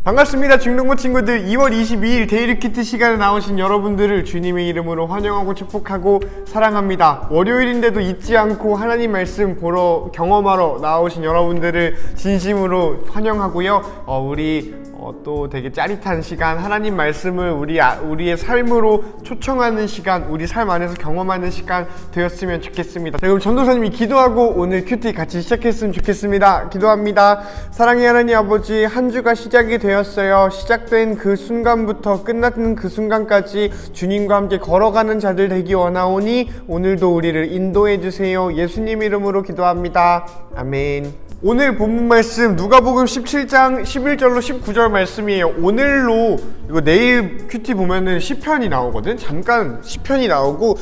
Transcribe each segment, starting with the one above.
반갑습니다. 중동부 친구들. 2월 22일 데일리 큐티 시간에 나오신 여러분들을 주님의 이름으로 환영하고 축복하고 사랑합니다. 월요일인데도 잊지 않고 하나님 말씀 보러 경험하러 나오신 여러분들을 진심으로 환영하고요. 우리 또 되게 짜릿한 시간, 하나님 말씀을 우리의 삶으로 초청하는 시간, 우리 삶 안에서 경험하는 시간 되었으면 좋겠습니다. 자, 그럼 전도사님이 기도하고 오늘 큐티 같이 시작했으면 좋겠습니다. 기도합니다. 사랑의 하나님 아버지, 한 주가 시작이 되었어요. 시작된 그 순간부터 끝나는 그 순간까지 주님과 함께 걸어가는 자들 되기 원하오니 오늘도 우리를 인도해 주세요. 예수님 이름으로 기도합니다. 아멘. 오늘 본문 말씀 누가복음 17장 11절로 19절 말씀이에요. 오늘로 이거 내일 큐티 보면은 시편이 나오거든. 잠깐 시편이 나오고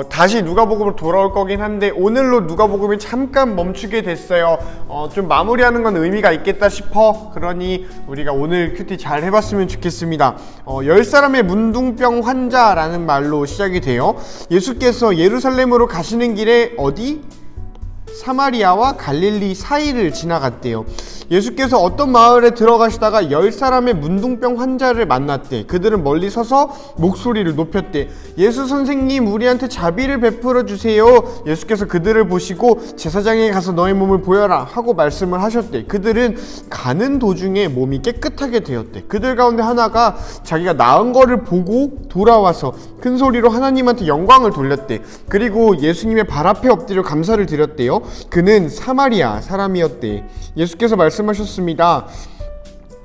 다시 누가복음으로 돌아올 거긴 한데 오늘로 누가복음이 잠깐 멈추게 됐어요. 좀 마무리하는 건 의미가 있겠다 싶어. 그러니 우리가 오늘 큐티 잘 해봤으면 좋겠습니다. 10사람의 문둥병 환자라는 말로 시작이 돼요. 예수께서 예루살렘으로 가시는 길에 어디? 사마리아와 갈릴리 사이를 지나갔대요. 예수께서 어떤 마을에 들어가시다가 10사람의 문둥병 환자를 만났대. 그들은 멀리 서서 목소리를 높였대. 예수 선생님, 우리한테 자비를 베풀어 주세요. 예수께서 그들을 보시고 제사장에 가서 너의 몸을 보여라 하고 말씀을 하셨대. 그들은 가는 도중에 몸이 깨끗하게 되었대. 그들 가운데 하나가 자기가 나은 거를 보고 돌아와서 큰 소리로 하나님한테 영광을 돌렸대. 그리고 예수님의 발 앞에 엎드려 감사를 드렸대요. 그는 사마리아 사람이었대. 예수께서 말씀하셨습니다.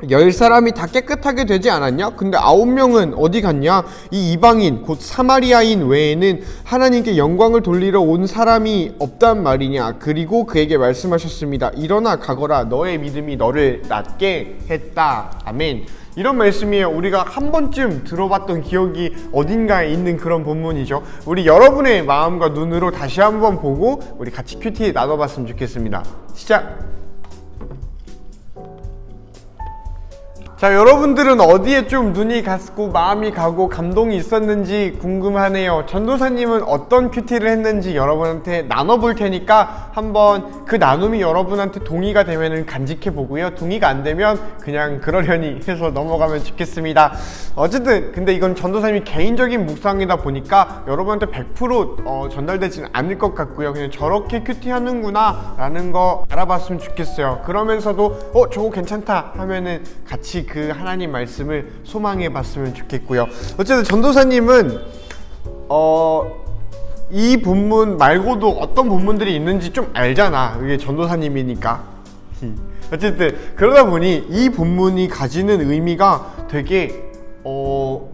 10사람이 다 깨끗하게 되지 않았냐? 근데 9명은 어디 갔냐? 이 이방인 곧 사마리아인 외에는 하나님께 영광을 돌리러 온 사람이 없단 말이냐? 그리고 그에게 말씀하셨습니다. 일어나 가거라. 너의 믿음이 너를 낫게 했다. 아멘. 이런 말씀이에요. 우리가 한 번쯤 들어봤던 기억이 어딘가에 있는 그런 본문이죠. 우리 여러분의 마음과 눈으로 다시 한번 보고 우리 같이 큐티 나눠봤으면 좋겠습니다. 시작! 자, 여러분들은 어디에 좀 눈이 갔고 마음이 가고 감동이 있었는지 궁금하네요. 전도사님은 어떤 큐티를 했는지 여러분한테 나눠볼 테니까 한번 그 나눔이 여러분한테 동의가 되면은 간직해 보고요. 동의가 안 되면 그냥 그러려니 해서 넘어가면 좋겠습니다. 어쨌든 근데 이건 전도사님이 개인적인 묵상이다 보니까 여러분한테 100% 전달되지는 않을 것 같고요. 그냥 저렇게 큐티 하는구나 라는 거 알아봤으면 좋겠어요. 그러면서도 저거 괜찮다 하면은 같이 그 하나님 말씀을 소망해 봤으면 좋겠고요. 어쨌든 전도사님은 이 본문 말고도 어떤 본문들이 있는지 좀 알잖아. 이게 전도사님이니까. 어쨌든 그러다 보니 이 본문이 가지는 의미가 되게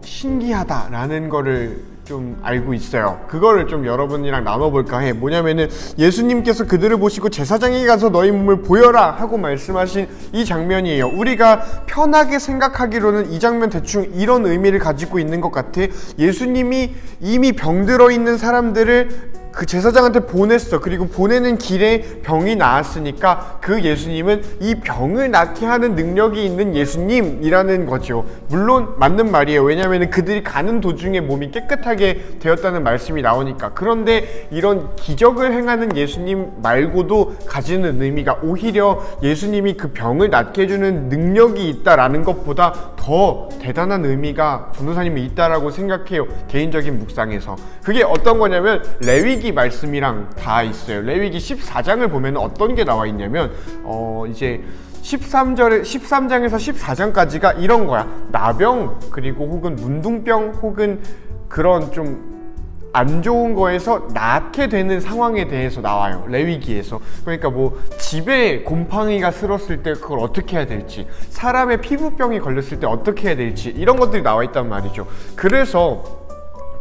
신기하다라는 거를 좀 알고 있어요. 그거를 좀 여러분이랑 나눠볼까 해. 뭐냐면은 예수님께서 그들을 보시고 제사장에게 가서 너희 몸을 보여라 하고 말씀하신 이 장면이에요. 우리가 편하게 생각하기로는 이 장면 대충 이런 의미를 가지고 있는 것 같아. 예수님이 이미 병들어 있는 사람들을 그 제사장한테 보냈어. 그리고 보내는 길에 병이 나았으니까 그 예수님은 이 병을 낫게 하는 능력이 있는 예수님이라는 거죠. 물론 맞는 말이에요. 왜냐하면 그들이 가는 도중에 몸이 깨끗하게 되었다는 말씀이 나오니까. 그런데 이런 기적을 행하는 예수님 말고도 가지는 의미가 오히려 예수님이 그 병을 낫게 해주는 능력이 있다라는 것보다 더 대단한 의미가 전도사님이 있다라고 생각해요. 개인적인 묵상에서. 그게 어떤 거냐면 레위기 말씀이랑 다 있어요. 레위기 14장을 보면 어떤 게 나와 있냐면 이제 13장에서 14장까지가 이런 거야. 나병 그리고 혹은 문둥병 혹은 그런 좀 안 좋은 거에서 낫게 되는 상황에 대해서 나와요. 레위기에서. 그러니까 뭐 집에 곰팡이가 슬었을 때 그걸 어떻게 해야 될지, 사람의 피부병이 걸렸을 때 어떻게 해야 될지 이런 것들이 나와 있단 말이죠. 그래서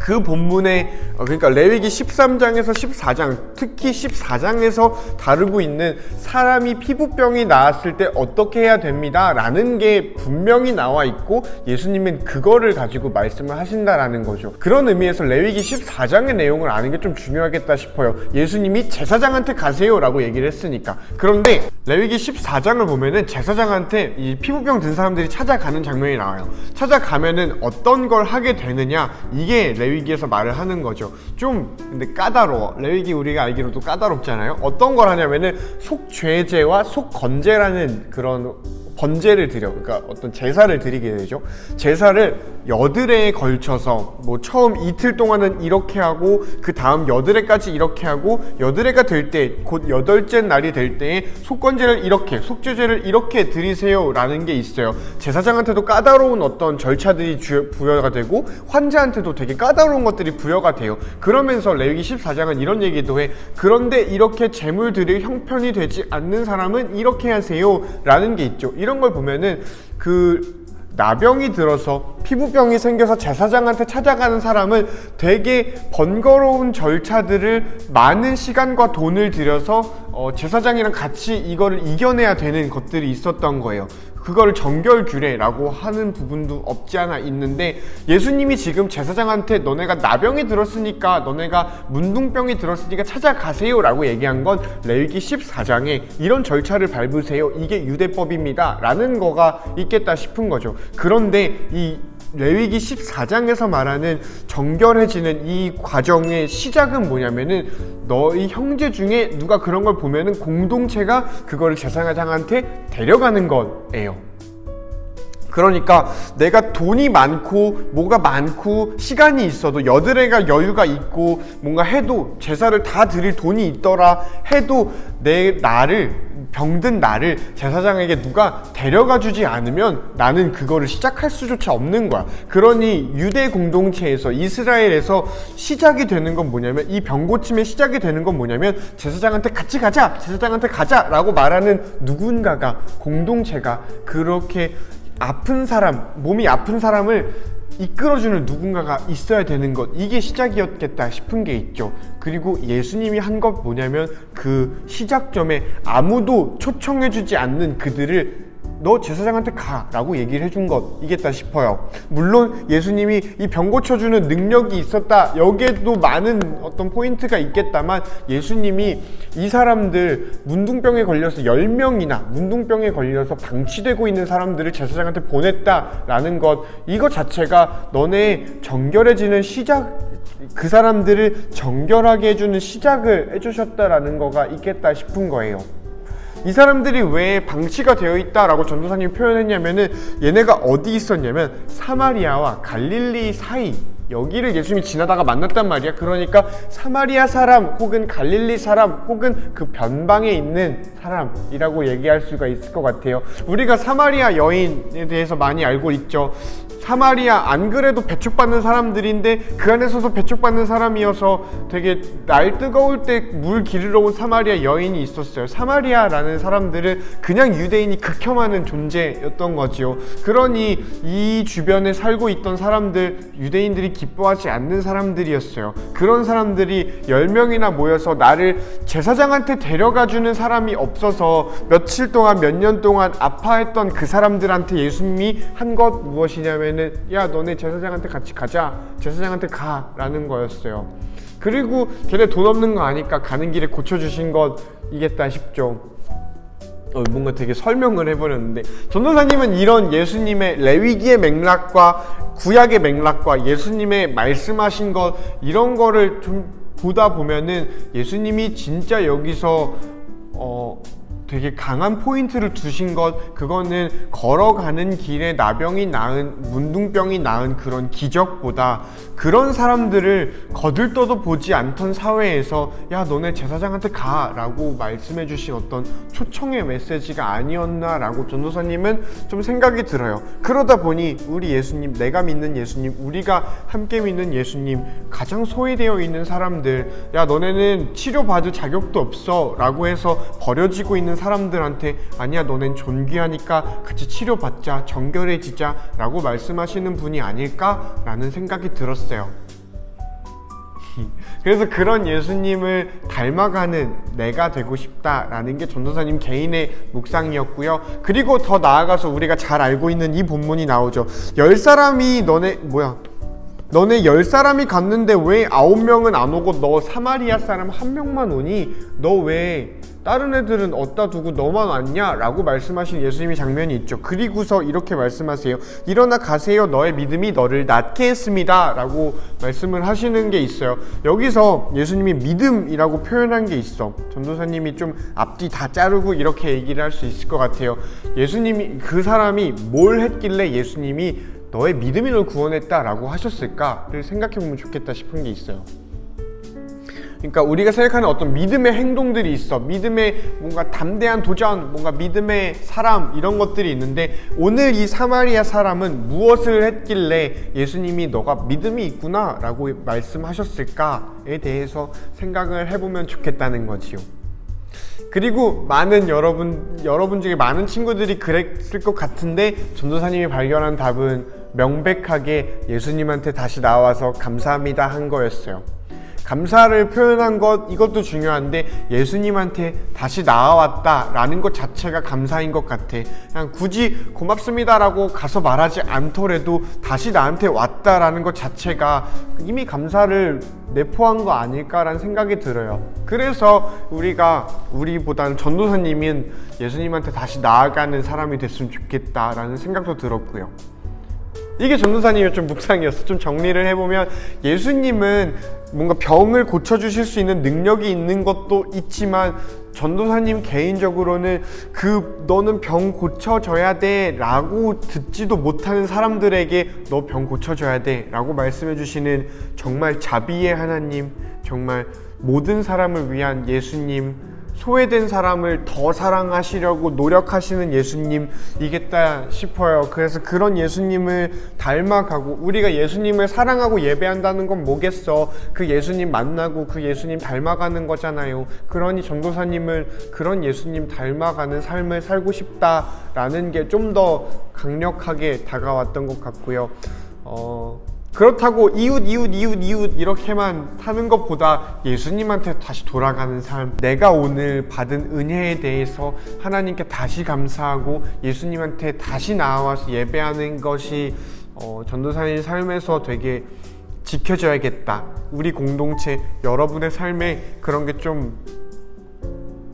그 본문에 그러니까 레위기 13장에서 14장, 특히 14장에서 다루고 있는 사람이 피부병이 나았을 때 어떻게 해야 됩니다 라는 게 분명히 나와 있고 예수님은 그거를 가지고 말씀을 하신다라는 거죠. 그런 의미에서 레위기 14장의 내용을 아는 게 좀 중요하겠다 싶어요. 예수님이 제사장한테 가세요 라고 얘기를 했으니까. 그런데 레위기 14장을 보면은 제사장한테 이 피부병 든 사람들이 찾아가는 장면이 나와요. 찾아가면은 어떤 걸 하게 되느냐, 이게 레위기에서 말을 하는 거죠. 좀 근데 까다로워. 레위기 우리가 알기로도 까다롭잖아요. 어떤 걸 하냐면은 속죄제와 속건제라는 그런 번제를 드려, 그러니까 어떤 제사를 드리게 되죠. 제사를 여드레에 걸쳐서 뭐 처음 이틀 동안은 이렇게 하고 그 다음 여드레까지 이렇게 하고 여드레가 될 때 곧 여덟째 날이 될 때에 속건제를 이렇게 속죄제를 이렇게 드리세요 라는 게 있어요. 제사장한테도 까다로운 어떤 절차들이 부여가 되고 환자한테도 되게 까다로운 것들이 부여가 돼요. 그러면서 레위기 14장은 이런 얘기도 해. 그런데 이렇게 제물 드릴 형편이 되지 않는 사람은 이렇게 하세요 라는 게 있죠. 이런 걸 보면은 나병이 들어서 피부병이 생겨서 제사장한테 찾아가는 사람은 되게 번거로운 절차들을 많은 시간과 돈을 들여서 제사장이랑 같이 이거를 이겨내야 되는 것들이 있었던 거예요. 그걸 정결규례라고 하는 부분도 없지 않아 있는데, 예수님이 지금 제사장한테 너네가 나병이 들었으니까, 너네가 문둥병이 들었으니까 찾아가세요 라고 얘기한 건 레위기 14장에 이런 절차를 밟으세요, 이게 유대법입니다 라는 거가 있겠다 싶은 거죠. 그런데 이 레위기 14장에서 말하는 정결해지는 이 과정의 시작은 뭐냐면은, 너희 형제 중에 누가 그런 걸 보면은 공동체가 그거를 제사장한테 데려가는 거예요. 그러니까 내가 돈이 많고 뭐가 많고 시간이 있어도, 여드레가 여유가 있고 뭔가 해도, 제사를 다 드릴 돈이 있더라 해도 병든 나를 제사장에게 누가 데려가 주지 않으면 나는 그거를 시작할 수조차 없는 거야. 그러니 유대 공동체에서, 이스라엘에서 시작이 되는 건 뭐냐면, 이 병고침의 시작이 되는 건 뭐냐면, 제사장한테 같이 가자, 제사장한테 가자 라고 말하는 누군가가, 공동체가 그렇게 아픈 사람, 몸이 아픈 사람을 이끌어주는 누군가가 있어야 되는 것, 이게 시작이었겠다 싶은 게 있죠. 그리고 예수님이 한 것 뭐냐면, 그 시작점에 아무도 초청해주지 않는 그들을 너 제사장한테 가 라고 얘기를 해준 것이겠다 싶어요. 물론 예수님이 이 병 고쳐주는 능력이 있었다, 여기에도 많은 어떤 포인트가 있겠다만, 예수님이 이 사람들 문둥병에 걸려서 10명이나 문둥병에 걸려서 방치되고 있는 사람들을 제사장한테 보냈다라는 것, 이거 자체가 너네 정결해지는 시작, 그 사람들을 정결하게 해주는 시작을 해주셨다라는 거가 있겠다 싶은 거예요. 이 사람들이 왜 방치가 되어 있다라고 전도사님이 표현했냐면은, 얘네가 어디 있었냐면 사마리아와 갈릴리 사이, 여기를 예수님이 지나다가 만났단 말이야. 그러니까 사마리아 사람 혹은 갈릴리 사람 혹은 그 변방에 있는 사람이라고 얘기할 수가 있을 것 같아요. 우리가 사마리아 여인에 대해서 많이 알고 있죠. 사마리아, 안 그래도 배척받는 사람들인데 그 안에서도 배척받는 사람이어서 되게 날 뜨거울 때 물 기르러 온 사마리아 여인이 있었어요. 사마리아라는 사람들은 그냥 유대인이 극혐하는 존재였던 거지요. 그러니 이 주변에 살고 있던 사람들, 유대인들이 기뻐하지 않는 사람들이었어요. 그런 사람들이 10명이나 모여서 나를 제사장한테 데려가주는 사람이 없어서 며칠 동안, 몇 년 동안 아파했던 그 사람들한테 예수님이 한 것 무엇이냐면은, 야, 너네 제사장한테 같이 가자, 제사장한테 가 라는 거였어요. 그리고 걔네 돈 없는 거 아니까 가는 길에 고쳐주신 것이겠다 싶죠. 뭔가 되게 설명을 해버렸는데, 전도사님은 이런 예수님의 레위기의 맥락과 구약의 맥락과 예수님의 말씀하신 것, 이런 거를 좀 보다 보면은 예수님이 진짜 여기서 되게 강한 포인트를 두신 것, 그거는 걸어가는 길에 나병이 나은, 문둥병이 나은 그런 기적보다, 그런 사람들을 거들떠도 보지 않던 사회에서 야, 너네 제사장한테 가 라고 말씀해 주신 어떤 초청의 메시지가 아니었나 라고 전도사님은 좀 생각이 들어요. 그러다 보니 우리 예수님, 내가 믿는 예수님, 우리가 함께 믿는 예수님, 가장 소외되어 있는 사람들, 야, 너네는 치료받을 자격도 없어 라고 해서 버려지고 있는 사람들한테, 아니야, 너넨 존귀하니까 같이 치료받자, 정결해지자 라고 말씀하시는 분이 아닐까 라는 생각이 들었어요. 그래서 그런 예수님을 닮아가는 내가 되고 싶다라는 게 전도사님 개인의 묵상이었고요. 그리고 더 나아가서 우리가 잘 알고 있는 이 본문이 나오죠. 10사람이 너네 10사람이 갔는데 왜 9명은 안 오고 너 사마리아 사람 1명만 오니? 너 왜 다른 애들은 어디다 두고 너만 왔냐? 라고 말씀하신 예수님의 장면이 있죠. 그리고서 이렇게 말씀하세요. 일어나 가세요. 너의 믿음이 너를 낫게 했습니다. 라고 말씀을 하시는 게 있어요. 여기서 예수님이 믿음이라고 표현한 게 있어. 전도사님이 좀 앞뒤 다 자르고 이렇게 얘기를 할 수 있을 것 같아요. 예수님이, 그 사람이 뭘 했길래 예수님이 너의 믿음이 널 구원했다 라고 하셨을까를 생각해보면 좋겠다 싶은 게 있어요. 그러니까 우리가 생각하는 어떤 믿음의 행동들이 있어. 믿음의 뭔가 담대한 도전, 뭔가 믿음의 사람, 이런 것들이 있는데, 오늘 이 사마리아 사람은 무엇을 했길래 예수님이 너가 믿음이 있구나 라고 말씀하셨을까에 대해서 생각을 해보면 좋겠다는 거지요. 그리고 많은 여러분 중에 많은 친구들이 그랬을 것 같은데, 전도사님이 발견한 답은 명백하게 예수님한테 다시 나와서 감사합니다 한 거였어요. 감사를 표현한 것, 이것도 중요한데 예수님한테 다시 나아왔다라는 것 자체가 감사인 것 같아. 그냥 굳이 고맙습니다라고 가서 말하지 않더라도 다시 나한테 왔다라는 것 자체가 이미 감사를 내포한 거 아닐까라는 생각이 들어요. 그래서 우리보다는 전도사님은 예수님한테 다시 나아가는 사람이 됐으면 좋겠다라는 생각도 들었고요. 이게 전도사님의 좀 묵상이었어. 좀 정리를 해보면, 예수님은 뭔가 병을 고쳐주실 수 있는 능력이 있는 것도 있지만, 전도사님 개인적으로는 너는 병 고쳐줘야 돼 라고 듣지도 못하는 사람들에게 너 병 고쳐줘야 돼 라고 말씀해 주시는 정말 자비의 하나님, 정말 모든 사람을 위한 예수님, 소외된 사람을 더 사랑하시려고 노력하시는 예수님이겠다 싶어요. 그래서 그런 예수님을 닮아가고, 우리가 예수님을 사랑하고 예배한다는 건 뭐겠어? 그 예수님 만나고 그 예수님 닮아가는 거잖아요. 그러니 전도사님을 그런 예수님 닮아가는 삶을 살고 싶다라는 게 좀 더 강력하게 다가왔던 것 같고요. 그렇다고 이웃 이렇게만 사는 것보다 예수님한테 다시 돌아가는 삶, 내가 오늘 받은 은혜에 대해서 하나님께 다시 감사하고 예수님한테 다시 나와서 예배하는 것이 전도사님 삶에서 되게 지켜져야겠다. 우리 공동체, 여러분의 삶에 그런 게 좀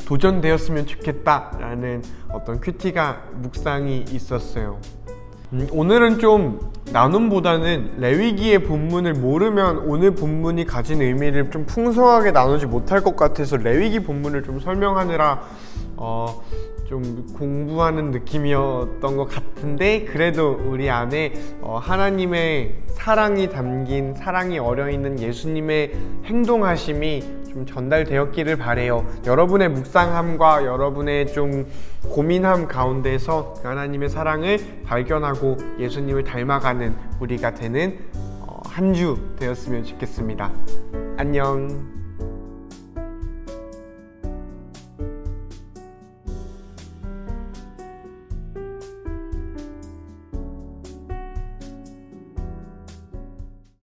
도전되었으면 좋겠다라는 어떤 큐티가 묵상이 있었어요. 오늘은 좀 나눔보다는 레위기의 본문을 모르면 오늘 본문이 가진 의미를 좀 풍성하게 나누지 못할 것 같아서 레위기 본문을 좀 설명하느라 좀 공부하는 느낌이었던 것 같은데, 그래도 우리 안에 하나님의 사랑이 담긴, 사랑이 어려있는 예수님의 행동하심이 좀 전달되었기를 바래요. 여러분의 묵상함과 여러분의 좀 고민함 가운데서 그 하나님의 사랑을 발견하고 예수님을 닮아가는 우리가 되는 한 주 되었으면 좋겠습니다. 안녕.